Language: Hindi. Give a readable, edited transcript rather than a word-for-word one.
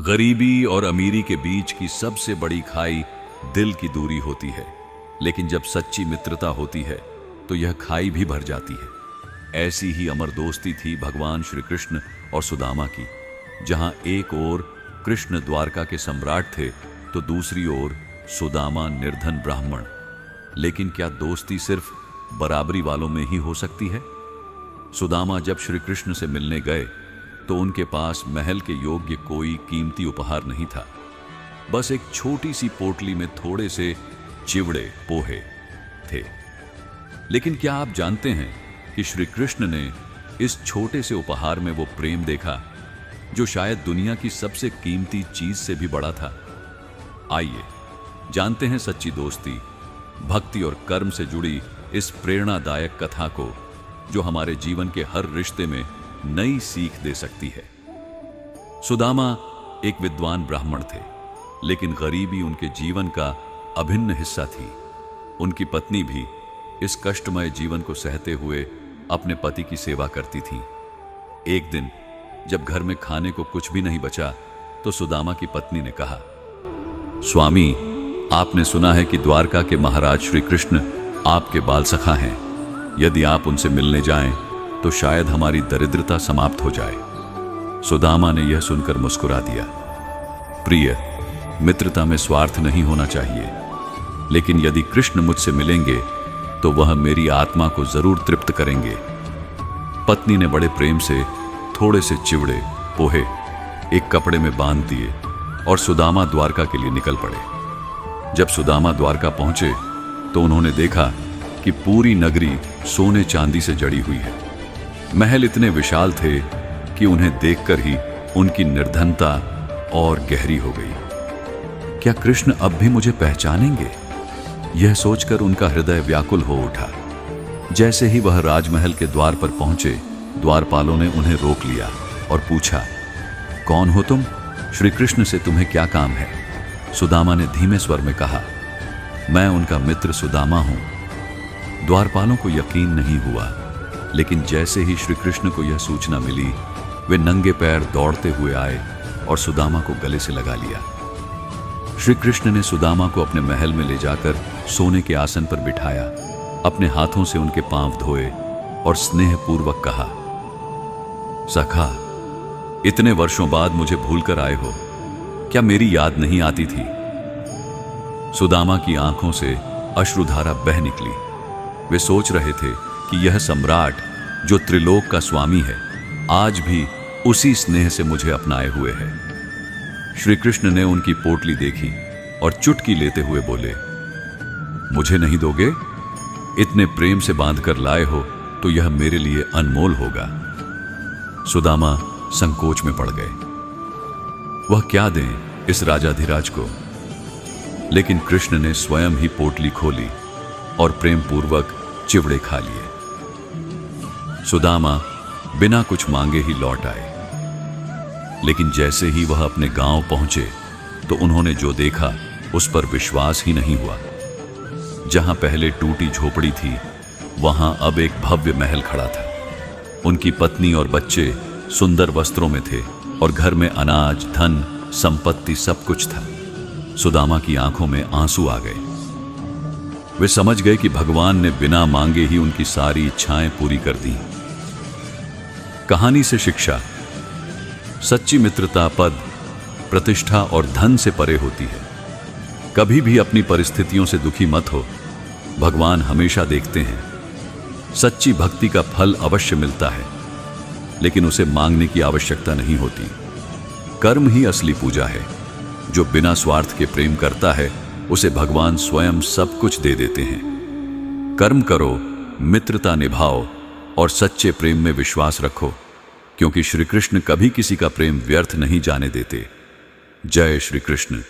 गरीबी और अमीरी के बीच की सबसे बड़ी खाई दिल की दूरी होती है, लेकिन जब सच्ची मित्रता होती है तो यह खाई भी भर जाती है। ऐसी ही अमर दोस्ती थी भगवान श्री कृष्ण और सुदामा की, जहां एक ओर कृष्ण द्वारका के सम्राट थे तो दूसरी ओर सुदामा निर्धन ब्राह्मण। लेकिन क्या दोस्ती सिर्फ बराबरी वालों में ही हो सकती है? सुदामा जब श्री कृष्ण से मिलने गए तो उनके पास महल के योग्य कोई कीमती उपहार नहीं था, बस एक छोटी सी पोटली में थोड़े से चिवड़े पोहे थे। लेकिन क्या आप जानते हैं कि श्री कृष्ण ने इस छोटे से उपहार में वो प्रेम देखा जो शायद दुनिया की सबसे कीमती चीज से भी बड़ा था। आइए जानते हैं सच्ची दोस्ती, भक्ति और कर्म से जुड़ी इस प्रेरणादायक कथा को, जो हमारे जीवन के हर रिश्ते में नई सीख दे सकती है। सुदामा एक विद्वान ब्राह्मण थे, लेकिन गरीबी उनके जीवन का अभिन्न हिस्सा थी। उनकी पत्नी भी इस कष्टमय जीवन को सहते हुए अपने पति की सेवा करती थी। एक दिन जब घर में खाने को कुछ भी नहीं बचा तो सुदामा की पत्नी ने कहा, स्वामी, आपने सुना है कि द्वारका के महाराज श्री कृष्ण आपके बाल सखा हैं। यदि आप उनसे मिलने जाएं तो शायद हमारी दरिद्रता समाप्त हो जाए। सुदामा ने यह सुनकर मुस्कुरा दिया। प्रिय, मित्रता में स्वार्थ नहीं होना चाहिए, लेकिन यदि कृष्ण मुझसे मिलेंगे तो वह मेरी आत्मा को जरूर तृप्त करेंगे। पत्नी ने बड़े प्रेम से थोड़े से चिवड़े पोहे एक कपड़े में बांध दिए और सुदामा द्वारका के लिए निकल पड़े। जब सुदामा द्वारका पहुंचे तो उन्होंने देखा कि पूरी नगरी सोने चांदी से जड़ी हुई है। महल इतने विशाल थे कि उन्हें देखकर ही उनकी निर्धनता और गहरी हो गई। क्या कृष्ण अब भी मुझे पहचानेंगे? यह सोचकर उनका हृदय व्याकुल हो उठा। जैसे ही वह राजमहल के द्वार पर पहुंचे, द्वारपालों ने उन्हें रोक लिया और पूछा, कौन हो तुम? श्री कृष्ण से तुम्हें क्या काम है? सुदामा ने धीमे स्वर में कहा, मैं उनका मित्र सुदामा हूं। द्वारपालों को यकीन नहीं हुआ, लेकिन जैसे ही श्री कृष्ण को यह सूचना मिली, वे नंगे पैर दौड़ते हुए आए और सुदामा को गले से लगा लिया। श्री कृष्ण ने सुदामा को अपने महल में ले जाकर सोने के आसन पर बिठाया, अपने हाथों से उनके पांव धोए और स्नेहपूर्वक कहा, सखा, इतने वर्षों बाद मुझे भूलकर आए हो, क्या मेरी याद नहीं आती थी? सुदामा की आंखों से अश्रुधारा बह निकली। वे सोच रहे थे कि यह सम्राट जो त्रिलोक का स्वामी है, आज भी उसी स्नेह से मुझे अपनाए हुए है। श्री कृष्ण ने उनकी पोटली देखी और चुटकी लेते हुए बोले, मुझे नहीं दोगे? इतने प्रेम से बांधकर लाए हो तो यह मेरे लिए अनमोल होगा। सुदामा संकोच में पड़ गए। वह क्या दें इस राजाधिराज को? लेकिन कृष्ण ने स्वयं ही पोटली खोली और प्रेम पूर्वक चिवड़े खा लिए। सुदामा बिना कुछ मांगे ही लौट आए। लेकिन जैसे ही वह अपने गांव पहुंचे तो उन्होंने जो देखा उस पर विश्वास ही नहीं हुआ। जहां पहले टूटी झोपड़ी थी, वहां अब एक भव्य महल खड़ा था। उनकी पत्नी और बच्चे सुंदर वस्त्रों में थे और घर में अनाज, धन, संपत्ति सब कुछ था। सुदामा की आंखों में आंसू आ गए। वे समझ गए कि भगवान ने बिना मांगे ही उनकी सारी इच्छाएं पूरी कर दी। कहानी से शिक्षा, सच्ची मित्रता पद, प्रतिष्ठा और धन से परे होती है। कभी भी अपनी परिस्थितियों से दुखी मत हो, भगवान हमेशा देखते हैं। सच्ची भक्ति का फल अवश्य मिलता है, लेकिन उसे मांगने की आवश्यकता नहीं होती। कर्म ही असली पूजा है। जो बिना स्वार्थ के प्रेम करता है, उसे भगवान स्वयं सब कुछ दे देते हैं। कर्म करो, मित्रता निभाओ और सच्चे प्रेम में विश्वास रखो, क्योंकि श्री कृष्ण कभी किसी का प्रेम व्यर्थ नहीं जाने देते। जय श्री कृष्ण।